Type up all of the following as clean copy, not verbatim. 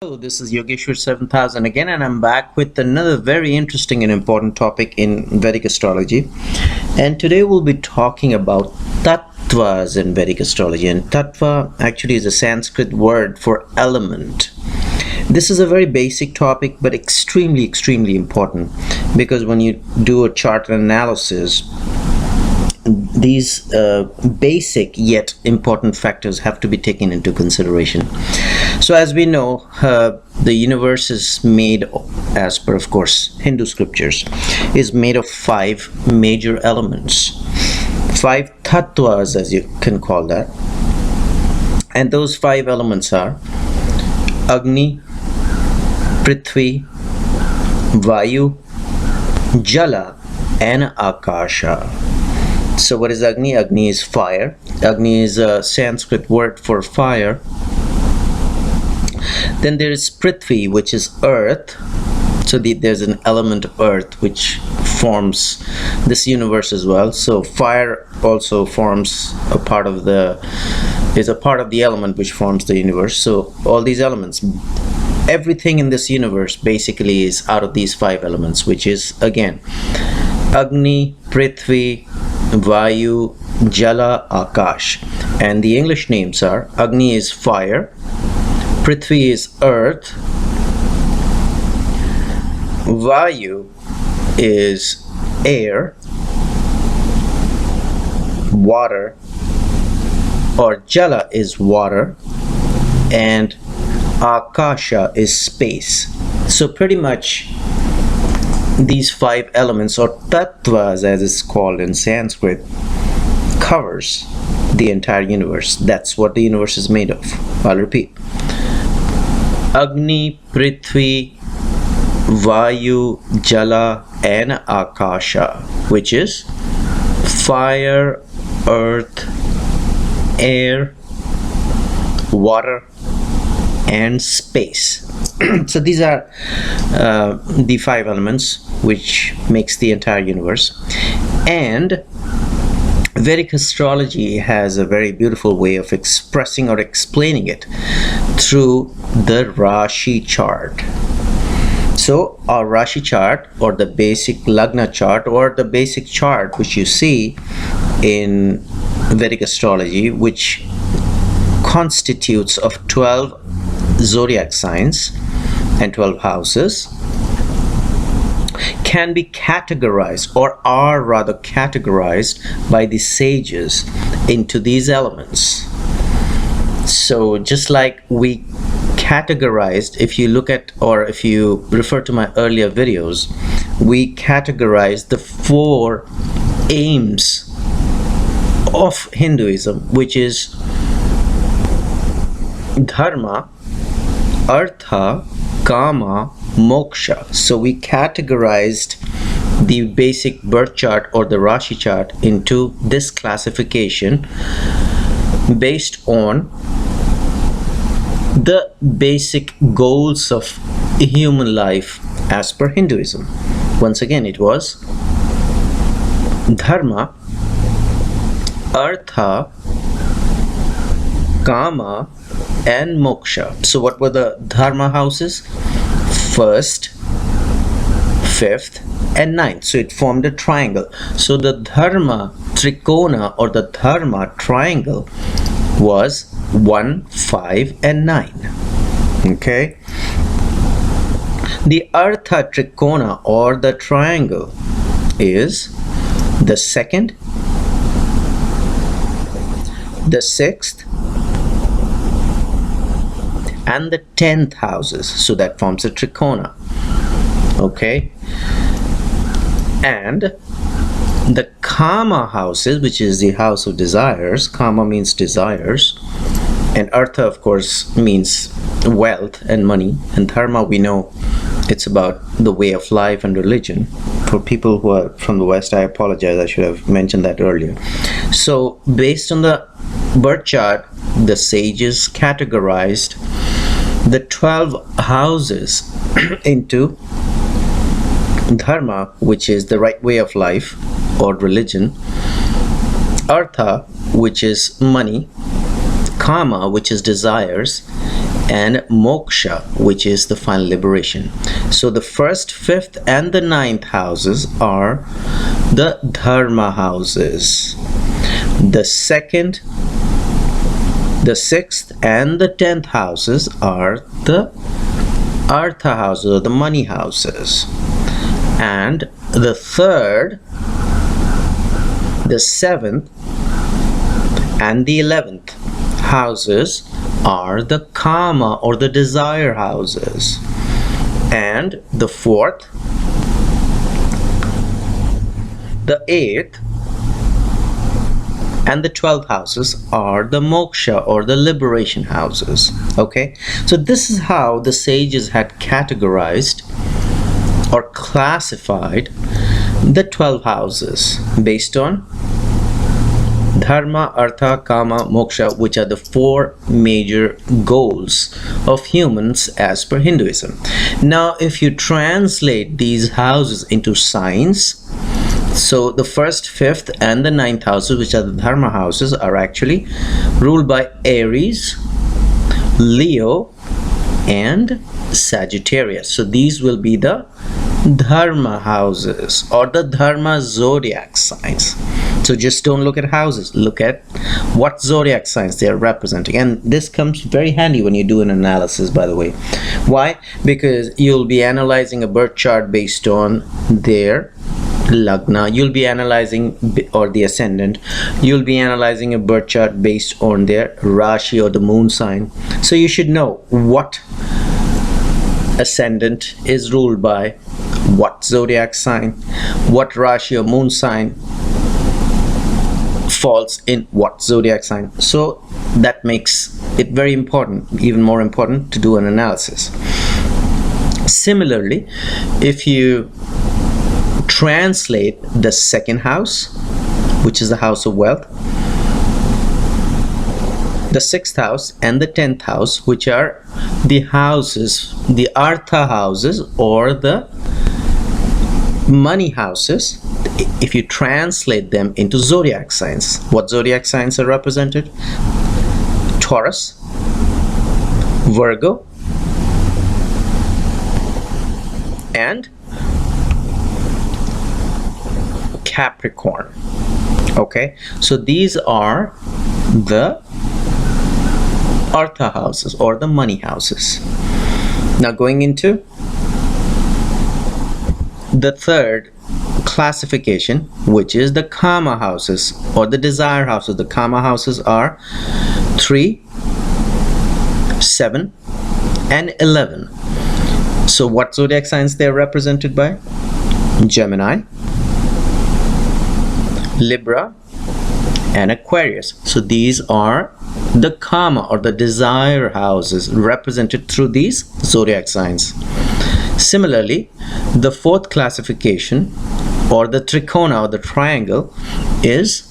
Hello, this is Yogeshwar 7000 again, and I'm back with another very interesting and important topic in Vedic astrology. And today we'll be talking about Tatwas in Vedic astrology. And Tattva actually is a Sanskrit word for element. This is a very basic topic, but extremely important, because when you do a chart analysis, these basic yet important factors have to be taken into consideration. So as we know, the universe is made, as per of course Hindu scriptures, is made of 5 major elements, 5 tattvas as you can call that. And those 5 elements are Agni, Prithvi, Vayu, Jala and Akasha. So what is Agni? Agni is fire. Agni is a Sanskrit word for fire. Then there is Prithvi, which is earth. So there's an element of earth which forms this universe as well. So fire also forms a part of is a part of the element which forms the universe. So all these elements, everything in this universe basically is out of these 5 elements, which is again Agni, Prithvi, Vayu, Jala, Akash. And the English names are Agni is fire, Prithvi is earth, Vayu is air, water, or Jala is water, and Akasha is space. So pretty much these 5 elements, or tattvas as it's called in Sanskrit, covers the entire universe. That's what the universe is made of. I'll repeat: Agni, Prithvi, Vayu, Jala and Akasha, which is fire, earth, air, water and space. So these are the 5 elements which makes the entire universe. And Vedic astrology has a very beautiful way of expressing or explaining it through the Rashi chart. So our Rashi chart, or the basic Lagna chart, or the basic chart which you see in Vedic astrology, which constitutes of 12 zodiac signs and 12 houses, can be categorized, or are rather categorized by the sages into these elements. So just like we categorized, if you look at, or if you refer to my earlier videos, we categorized the 4 aims of Hinduism, which is Dharma, Artha, Kama, Moksha. So we categorized the basic birth chart or the Rashi chart into this classification based on the basic goals of human life as per Hinduism. Once again, it was Dharma, Artha, Kama and Moksha. So what were the Dharma houses? 1st, 5th and 9th. So it formed a triangle. So the Dharma Trikona, or the Dharma triangle, was 1, 5 and 9. Okay. The Artha Trikona, or the triangle, is the 2nd, the 6th and the 10th houses. So that forms a trikona. Okay. And the Kama houses, which is the house of desires. Kama means desires, and Artha of course means wealth and money, and Dharma, we know it's about the way of life and religion. For people who are from the West, I apologize, I should have mentioned that earlier. So based on the birth chart, the sages categorized the 12 houses into Dharma, which is the right way of life or religion, Artha, which is money, Kama, which is desires, and moksha, which is the final liberation. So the first, fifth, and the ninth houses are the dharma houses. The second, the sixth, and the 10th houses are the artha houses, or the money houses. And the third, the seventh, and the 11th houses are the kama, or the desire houses. And the fourth, the 8th, and the 12th houses are the moksha, or the liberation houses. Okay, so this is how the sages had categorized or classified the 12 houses based on dharma, artha, kama, moksha, which are the 4 major goals of humans as per Hinduism. Now if you translate these houses into signs, so the first, fifth, and the 9th houses, which are the dharma houses, are actually ruled by Aries, Leo, and Sagittarius. So these will be the dharma houses, or the dharma zodiac signs. So just don't look at houses, look at what zodiac signs they are representing. And this comes very handy when you do an analysis, by the way. Why? Because you'll be analyzing a birth chart based on their lagna, you'll be analyzing, or the ascendant, you'll be analyzing a birth chart based on their rashi, or the moon sign. So you should know what ascendant is ruled by what zodiac sign, what rashi or moon sign falls in what zodiac sign. So that makes it very important, even more important, to do an analysis. Similarly, if you translate the second house, which is the house of wealth, the 6th house, and the 10th house, which are the houses, the artha houses, or the money houses, if you translate them into zodiac signs, what zodiac signs are represented? Taurus, Virgo, and Capricorn. Okay, so these are the artha houses, or the money houses. Now going into the third classification, which is the kama houses, or the desire houses. The kama houses are 3, 7, and 11. So what zodiac signs they are represented by? Gemini, Libra, and Aquarius. So these are the kama, or the desire houses, represented through these zodiac signs. Similarly, the fourth classification, or the trikona, or the triangle, is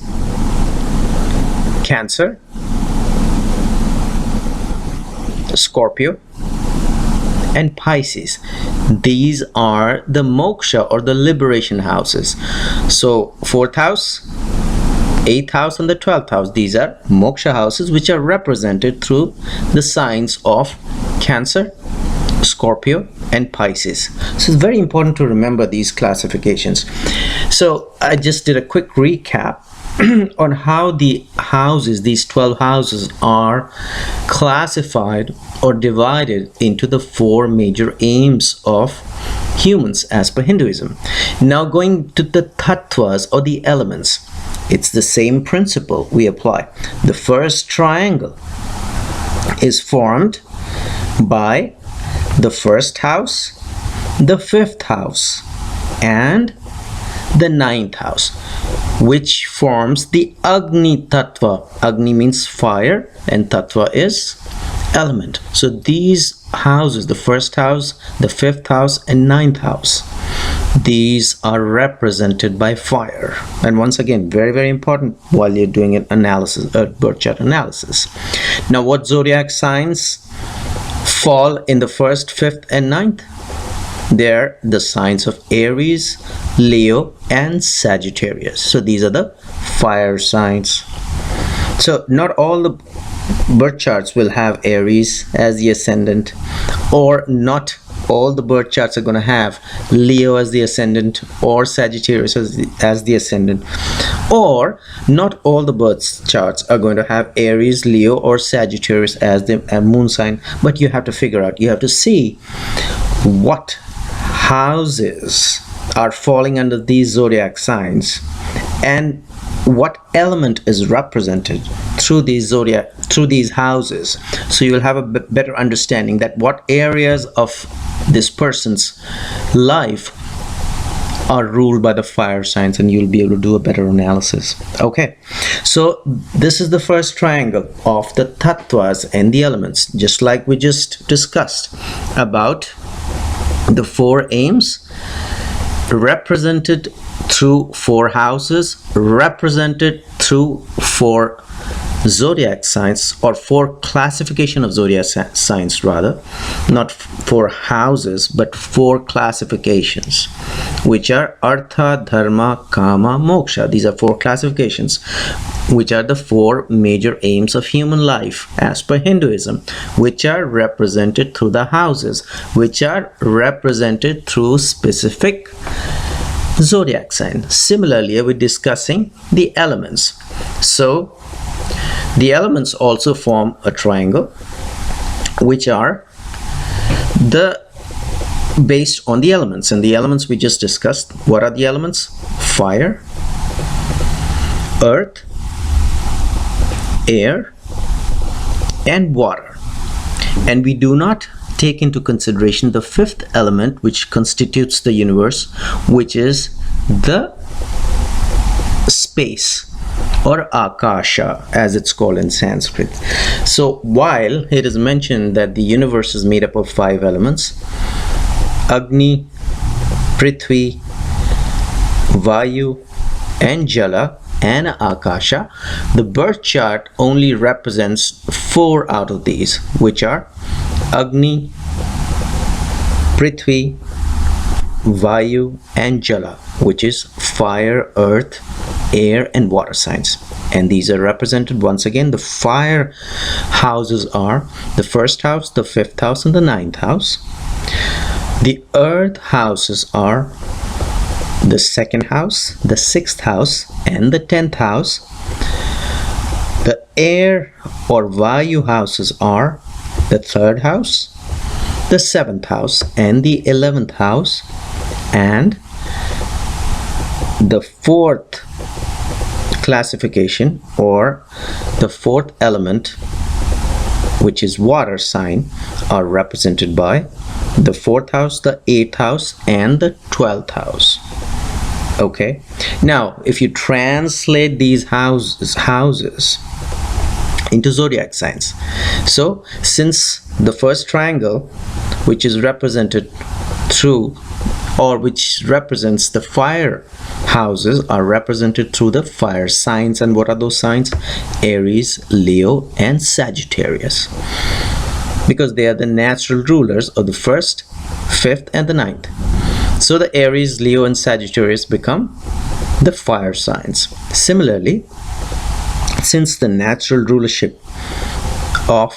Cancer, Scorpio, and Pisces. These are the moksha, or the liberation houses. So 4th house, 8th house, and the 12th house, these are moksha houses, which are represented through the signs of Cancer, Scorpio, and Pisces. So it's very important to remember these classifications. So I just did a quick recap on how the houses, these 12 houses, are classified or divided into the 4 major aims of humans as per Hinduism. Now going to the tatwas, or the elements, it's the same principle we apply. The first triangle is formed by the 1st house, the 5th house, and the 9th house, which forms the Agni Tattva. Agni means fire, and Tattva is element. So these houses, the 1st house, the 5th house, and 9th house, these are represented by fire. And once again, very, very important while you're doing an analysis, birth chart analysis. Now, what zodiac signs fall in the 1st, 5th, and 9th? They're the signs of Aries, Leo, and Sagittarius. So these are the fire signs. So not all the birth charts will have Aries as the ascendant, or not all the birth charts are going to have Leo as the ascendant or Sagittarius as the ascendant, or not all the birth charts are going to have Aries, Leo, or Sagittarius as the moon sign. But you have to figure out, you have to see what houses are falling under these zodiac signs and what element is represented through these houses, so you'll have a better understanding that what areas of this person's life are ruled by the fire signs, and you'll be able to do a better analysis. Okay, so this is the first triangle of the tattvas and the elements, just like we just discussed about the 4 aims represented through 4 houses, represented through 4 zodiac signs, or 4 classification of zodiac signs, rather, not 4 houses but 4 classifications, which are Artha, Dharma, Kama, Moksha. These are 4 classifications, which are the 4 major aims of human life as per Hinduism, which are represented through the houses, which are represented through specific zodiac sign. Similarly, we're discussing the elements. So the elements also form a triangle, which are based on the elements. And the elements we just discussed, what are the elements? Fire, earth, air, and water. And we do not take into consideration the 5th element, which constitutes the universe, which is the space, or akasha as it's called in Sanskrit. So while it is mentioned that the universe is made up of 5 elements, Agni, Prithvi, Vayu, and Jala, and Akasha, the birth chart only represents 4 out of these, which are Agni, Prithvi, Vayu, and Jala, which is fire, earth, air, and water signs. And these are represented, once again, the fire houses are the 1st house, the 5th house, and the 9th house. The earth houses are the 2nd house, the 6th house, and the 10th house. The air or Vayu houses are the 3rd house, the 7th house, and the 11th house. And the 4th classification, or the 4th element, which is water sign, are represented by the 4th house, the 8th house, and the 12th house. Okay, now if you translate these houses into zodiac signs, so since the first triangle, which is represented through, or which represents the fire houses, are represented through the fire signs. And what are those signs? Aries, Leo, and Sagittarius, because they are the natural rulers of the 1st, 5th, and the 9th. So the Aries, Leo, and Sagittarius become the fire signs. Similarly, since the natural rulership of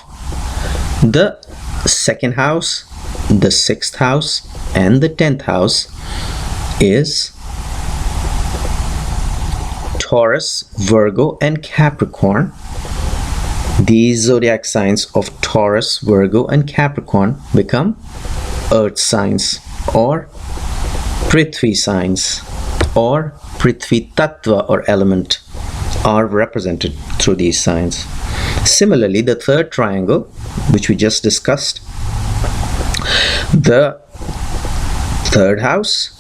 the 2nd house, the 6th house, and the 10th house is Taurus, Virgo, and Capricorn, these zodiac signs of Taurus, Virgo, and Capricorn become earth signs, or Prithvi signs, or Prithvi Tattva or element, are represented through these signs. Similarly, the 3rd triangle, which we just discussed, the 3rd house,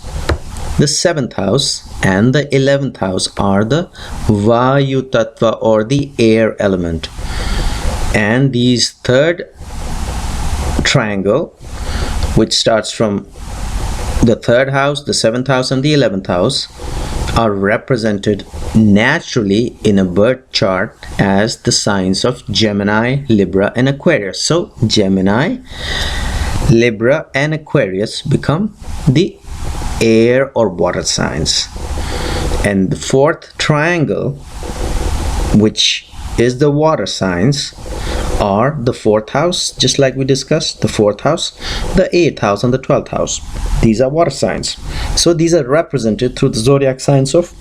the 7th house, and the 11th house are the Vayu Tattva, or the air element. And these 3rd triangle, which starts from the 3rd house, the 7th house, and the 11th house, are represented naturally in a birth chart as the signs of Gemini, Libra, and Aquarius. So Gemini, Libra, and Aquarius become the air or water signs. And the 4th triangle, which is the water signs, are the 4th house, just like we discussed, the 4th house, the 8th house, and the 12th house. These are water signs. So these are represented through the zodiac signs of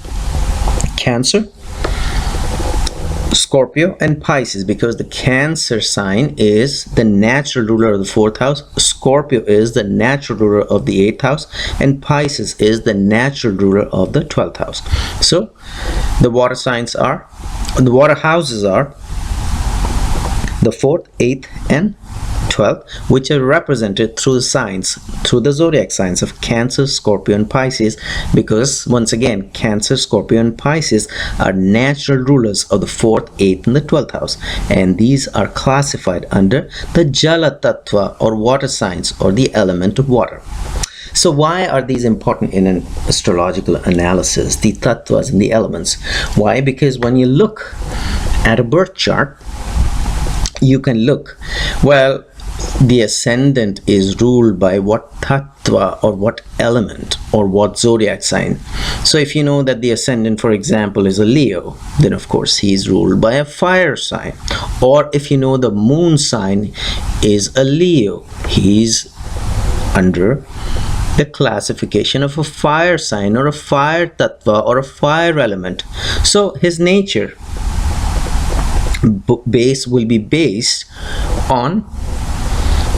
Cancer, Scorpio, and Pisces, because the Cancer sign is the natural ruler of the 4th house, Scorpio is the natural ruler of the 8th house, and Pisces is the natural ruler of the 12th house. So the water signs are, the water houses are the 4th, 8th, and 12th, which are represented through the signs, through the zodiac signs of Cancer, Scorpio, and Pisces, because once again, Cancer, Scorpio, and Pisces are natural rulers of the 4th, 8th, and the 12th house, and these are classified under the Jala Tattva, or water signs, or the element of water. So why are these important in an astrological analysis, the tattvas and the elements? Why? Because when you look at a birth chart, you can look, well, the ascendant is ruled by what tattva or what element or what zodiac sign. So if you know that the ascendant, for example, is a Leo, then of course he is ruled by a fire sign. Or if you know the moon sign is a Leo, he's under the classification of a fire sign or a fire tattva or a fire element. So his nature base will be based on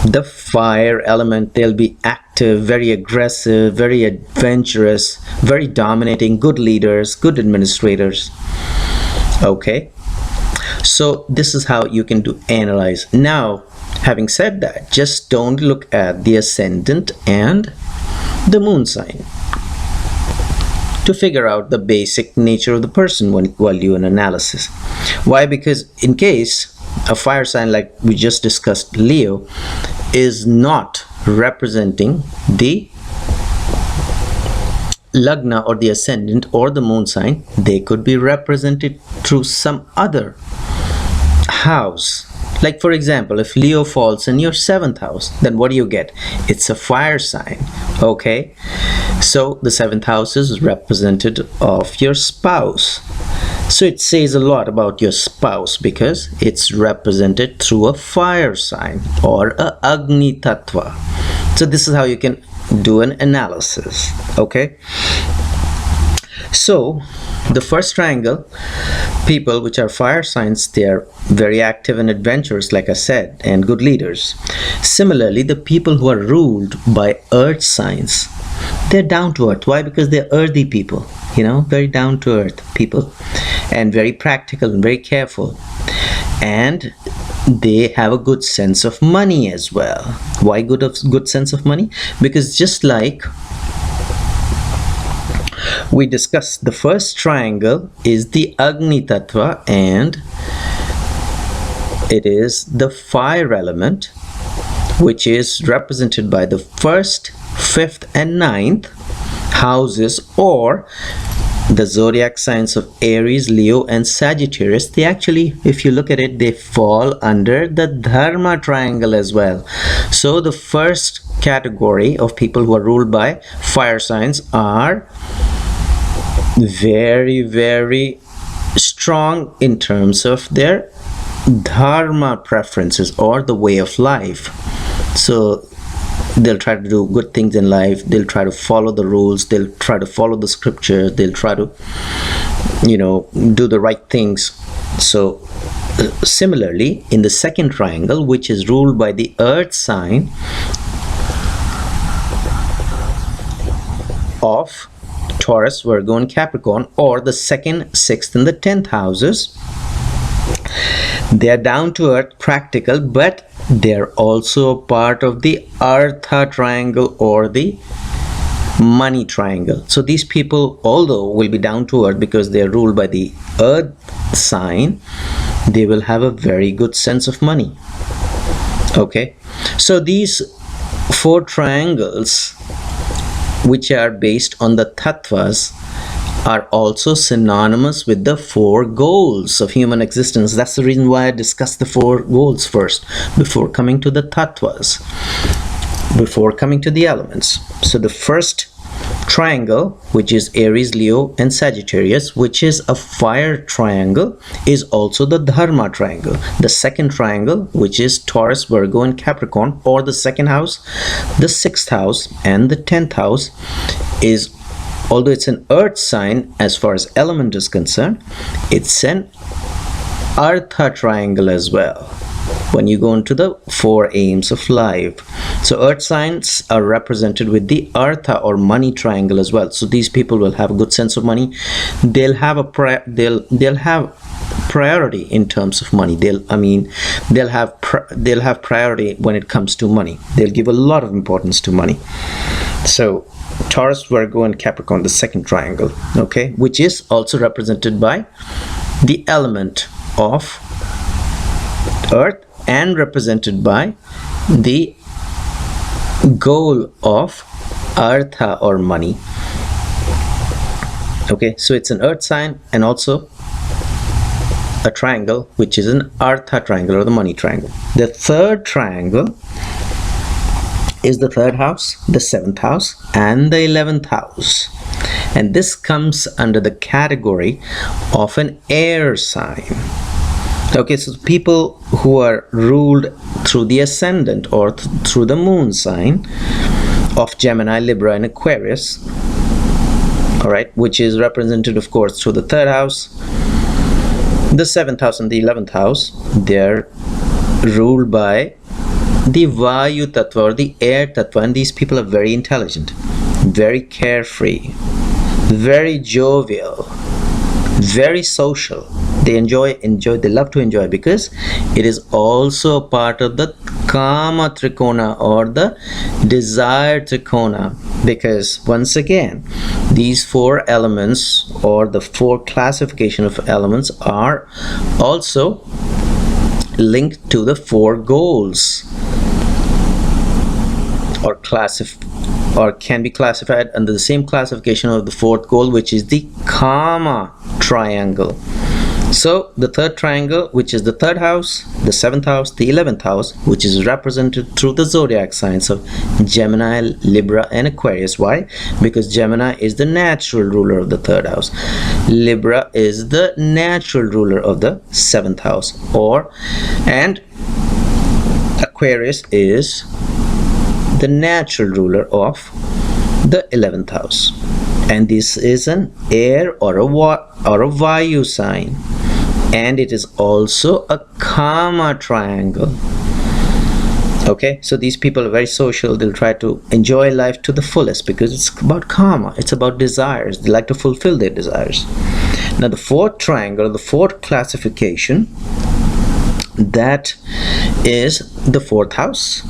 the fire element. They'll be active, very aggressive, very adventurous, very dominating, good leaders, good administrators. Okay, so this is how you can do analyze. Now, having said that, just don't look at the ascendant and the moon sign to figure out the basic nature of the person while doing an analysis. Why? Because in case a fire sign, like we just discussed, Leo, is not representing the Lagna or the ascendant or the moon sign, they could be represented through some other house. Like for example, if Leo falls in your 7th house, then what do you get? It's a fire sign. Okay, so the 7th house is representative of your spouse. So it says a lot about your spouse because it's represented through a fire sign or a Agni Tattva. So this is how you can do an analysis. Okay, so the first triangle, people which are fire signs, they are very active and adventurous, like I said, and good leaders. Similarly, the people who are ruled by earth signs, they're down to earth. Why? Because they're earthy people, you know, very down to earth people, and very practical and very careful, and they have a good sense of money as well. Why good sense of money? Because just like we discussed, the first triangle is the Agni Tattva and it is the fire element, which is represented by the 1st, 5th, and 9th houses, or the zodiac signs of Aries, Leo, and Sagittarius. They actually, if you look at it, they fall under the Dharma triangle as well. So the first category of people who are ruled by fire signs are very, very strong in terms of their dharma preferences or the way of life. So they'll try to do good things in life, they'll try to follow the rules, they'll try to follow the scriptures, they'll try to, you know, do the right things. So similarly, in the second triangle, which is ruled by the earth sign of Taurus, Virgo, and Capricorn, or the 2nd, 6th, and the 10th houses, they are down to earth, practical, but they are also a part of the Artha triangle or the money triangle. So these people, although will be down to earth because they are ruled by the earth sign, they will have a very good sense of money. Okay, so these 4 triangles, which are based on the tattvas, are also synonymous with the 4 goals of human existence. That's the reason why I discussed the 4 goals first, before coming to the tattvas, before coming to the elements. So the first triangle, which is Aries, Leo and Sagittarius, which is a fire triangle, is also the Dharma triangle. The second triangle, which is Taurus, Virgo and Capricorn, or the second house, the 6th house and the 10th house, is, although it's an earth sign as far as element is concerned, it's an Artha triangle as well when you go into the 4 aims of life. So earth signs are represented with the Artha or money triangle as well. So these people will have a good sense of money. They'll have they'll have priority in terms of money. They'll have priority when it comes to money. They'll give a lot of importance to money. So Taurus, Virgo and Capricorn, the second triangle, okay, which is also represented by the element of earth and represented by the goal of Artha or money. Okay, so it's an earth sign and also a triangle, which is an Artha triangle or the money triangle. The third triangle is the 3rd house, the 7th house and the 11th house, and this comes under the category of an air sign. Okay, so people who are ruled through the ascendant or through the moon sign of Gemini, Libra and Aquarius, all right, which is represented of course through the 3rd house, the 7th house and the 11th house. They're ruled by the Vayu Tattva or the air Tattva, and these people are very intelligent, very carefree, very jovial, very social. They they love to enjoy because it is also a part of the Kama Trikona or the desire Trikona, because once again these 4 elements or the 4 classification of elements are also linked to the 4 goals, or can be classified under the same classification of the 4th goal, which is the Kama triangle. So the 3rd triangle, which is the 3rd house, the 7th house, the 11th house, which is represented through the zodiac signs of Gemini, Libra and Aquarius. Why? Because Gemini is the natural ruler of the 3rd house, Libra is the natural ruler of the 7th house, and Aquarius is the natural ruler of the 11th house. And this is an air or a Vayu sign, and it is also a Kama triangle. Okay, so these people are very social. They'll try to enjoy life to the fullest because it's about karma, it's about desires. They like to fulfill their desires. Now the 4th triangle, the 4th classification, that is the 4th house,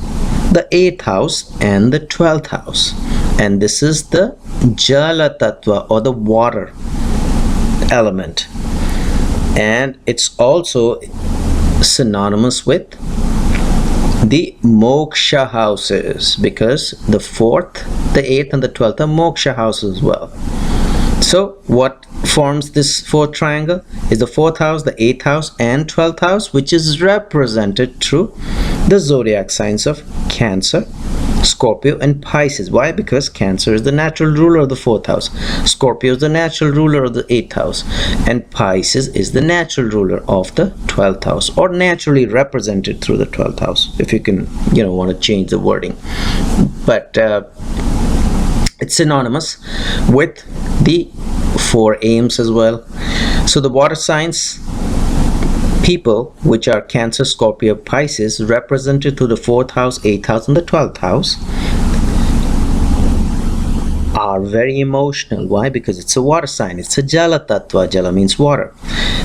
the 8th house and the 12th house, and this is the Jala Tattva or the water element, and it's also synonymous with the moksha houses, because the 4th, the 8th and the 12th are moksha houses as well. So what forms this 4th triangle is the 4th house, the 8th house and 12th house, which is represented through the zodiac signs of Cancer, Scorpio and Pisces. Why? Because Cancer is the natural ruler of the 4th house, Scorpio is the natural ruler of the 8th house, and Pisces is the natural ruler of the 12th house, or naturally represented through the 12th house, if you can, want to change the wording. But it's synonymous with the 4 aims as well. So the water signs people, which are Cancer, Scorpio, Pisces, represented through the 4th house, 8th house and the 12th house, are very emotional. Why? Because it's a water sign, it's a Jala Tattva. Jala means water.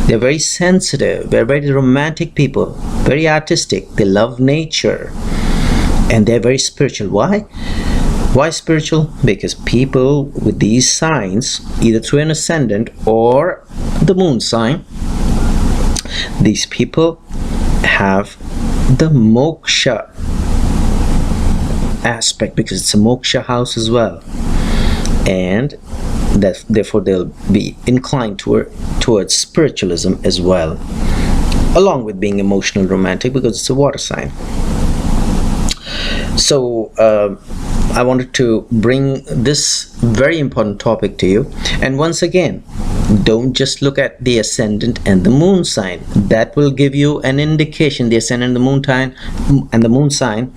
They're very sensitive, they're very romantic people, very artistic, they love nature, and they're very spiritual. Why spiritual? Because people with these signs, either through an ascendant or the moon sign, these people have the moksha aspect, because it's a moksha house as well, and that therefore they'll be inclined towards spiritualism as well, along with being emotional, romantic, because it's a water sign. So I wanted to bring this very important topic to you. And once again, don't just look at the ascendant and the moon sign. That will give you an indication. The ascendant and the moon sign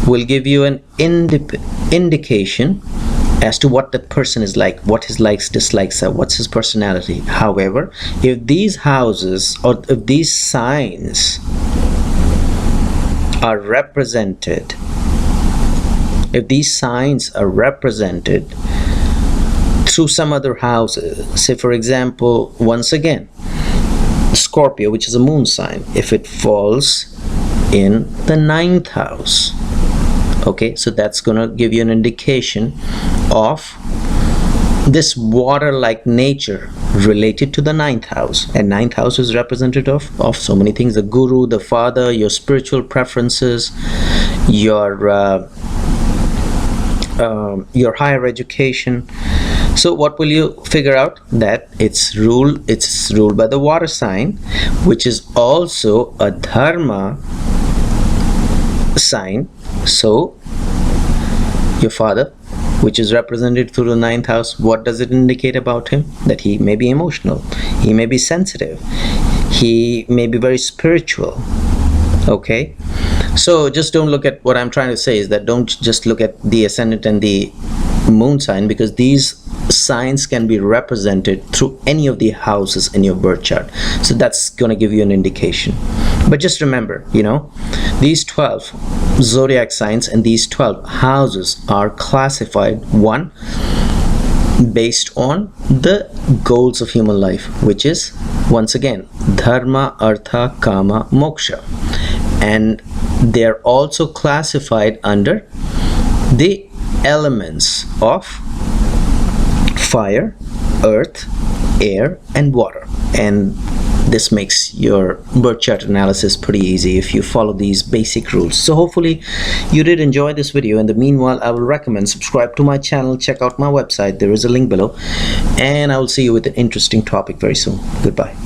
will give you an indication as to what that person is like, what his likes, dislikes are, what's his personality. However, if these houses or if these signs are represented, through some other houses, say for example, once again, Scorpio, which is a moon sign, if it falls in the 9th house, okay, so that's gonna give you an indication of this water-like nature related to the 9th house. And 9th house is representative of so many things: the guru, the father, your spiritual preferences, your higher education. So what will you figure out? That it's ruled by the water sign, which is also a dharma sign. So your father, which is represented through the 9th house, what does it indicate about him? That he may be emotional, he may be sensitive, he may be very spiritual. Okay, so just don't look at, what I'm trying to say is that don't just look at the ascendant and the moon sign, because these signs can be represented through any of the houses in your birth chart. So that's going to give you an indication. But just remember, these 12 zodiac signs and these 12 houses are classified, one, based on the goals of human life, which is, once again, dharma, artha, kama, moksha. And they're also classified under the elements of fire, earth, air, and water. And this makes your birth chart analysis pretty easy if you follow these basic rules. So hopefully you did enjoy this video. In the meanwhile, I will recommend subscribe to my channel, check out my website, there is a link below, and I will see you with an interesting topic very soon. Goodbye.